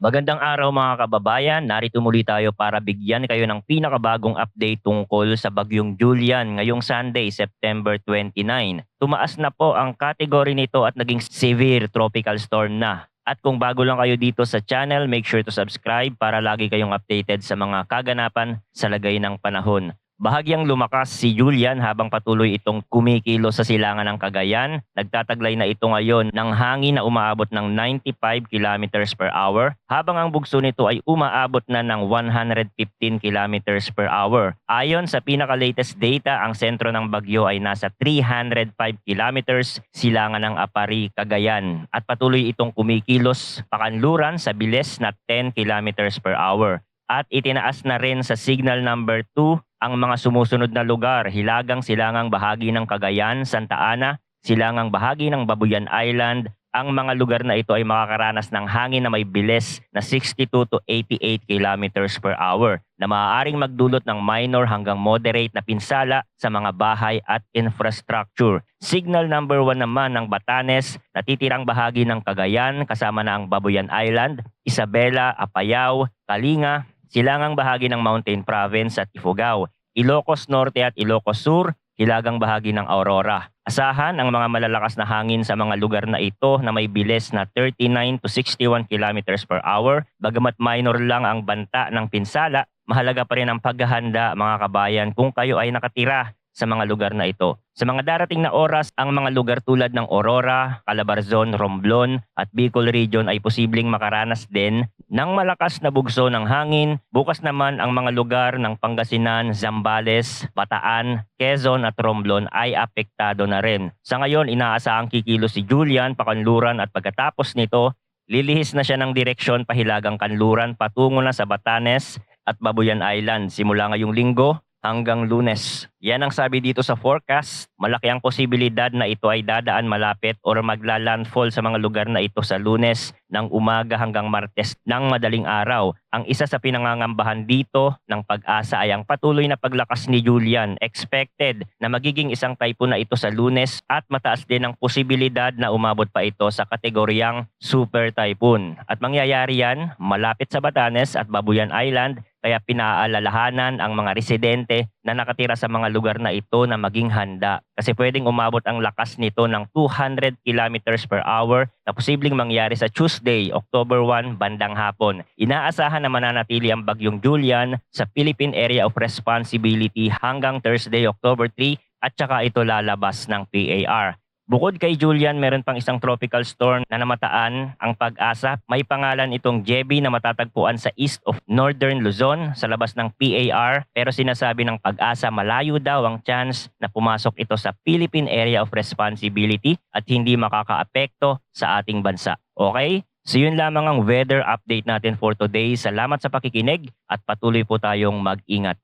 Magandang araw mga kababayan, narito muli tayo para bigyan kayo ng pinakabagong update tungkol sa Bagyong Julian ngayong Sunday, September 29. Tumaas na po ang category nito at naging severe tropical storm na. At kung bago lang kayo dito sa channel, make sure to subscribe para lagi kayong updated sa mga kaganapan sa lagay ng panahon. Bahagyang lumakas si Julian habang patuloy itong kumikilo sa silangan ng Cagayan. Nagtataglay na ito ngayon ng hangin na umaabot ng 95 kilometers per hour habang ang bugso nito ay umaabot na ng 115 kilometers per hour. Ayon sa pinaka-latest data, ang sentro ng bagyo ay nasa 305 kilometers silangan ng Apari, Cagayan at patuloy itong kumikilos pakanluran sa bilis na 10 kilometers per hour. At itinaas na rin sa signal number 2 ang mga sumusunod na lugar, hilagang silangang bahagi ng Cagayan, Santa Ana, silangang bahagi ng Babuyan Island. Ang mga lugar na ito ay makakaranas ng hangin na may bilis na 62 to 88 kilometers per hour na maaaring magdulot ng minor hanggang moderate na pinsala sa mga bahay at infrastructure. Signal number 1 naman ng Batanes, natitirang bahagi ng Cagayan kasama na ang Babuyan Island, Isabela, Apayao, Kalinga, silangang bahagi ng Mountain Province at Ifugao, Ilocos Norte at Ilocos Sur, hilagang bahagi ng Aurora. Asahan ang mga malalakas na hangin sa mga lugar na ito na may bilis na 39 to 61 kilometers per hour. Bagamat minor lang ang banta ng pinsala, mahalaga pa rin ang paghahanda mga kabayan kung kayo ay nakatira sa mga lugar na ito. Sa mga darating na oras, ang mga lugar tulad ng Aurora, Calabarzon, Romblon at Bicol Region ay posibleng makaranas din ng malakas na bugso ng hangin. Bukas naman ang mga lugar ng Pangasinan, Zambales, Bataan, Quezon at Romblon ay apektado na rin. Sa ngayon, inaasahang kikilos si Julian pakanluran at pagkatapos nito, lilihis na siya ng direksyon pahilagang kanluran patungo na sa Batanes at Babuyan Island simula ngayong linggo hanggang Lunes. Yan ang sabi dito sa forecast. Malaki ang posibilidad na ito ay dadaan malapit or magla-landfall sa mga lugar na ito sa Lunes ng umaga hanggang Martes ng madaling araw. Ang isa sa pinangangambahan dito ng Pag-asa ay ang patuloy na paglakas ni Julian. Expected na magiging isang typhoon na ito sa Lunes at mataas din ang posibilidad na umabot pa ito sa kategoryang super typhoon. At mangyayari yan malapit sa Batanes at Babuyan Island, kaya pinaalalahanan ang mga residente na nakatira sa mga lugar na ito na maging handa. Kasi pwedeng umabot ang lakas nito ng 200 kilometers per hour na posibleng mangyari sa Tuesday, October 1, bandang hapon. Inaasahan na mananatili ang Bagyong Julian sa Philippine Area of Responsibility hanggang Thursday, October 3 at saka ito lalabas ng PAR. Bukod kay Julian, meron pang isang tropical storm na namataan ang Pag-asa. May pangalan itong Jebi na matatagpuan sa east of Northern Luzon sa labas ng PAR. Pero sinasabi ng Pag-asa malayo daw ang chance na pumasok ito sa Philippine Area of Responsibility at hindi makakaapekto sa ating bansa. Okay? So yun lamang ang weather update natin for today. Salamat sa pakikinig at patuloy po tayong mag-ingat.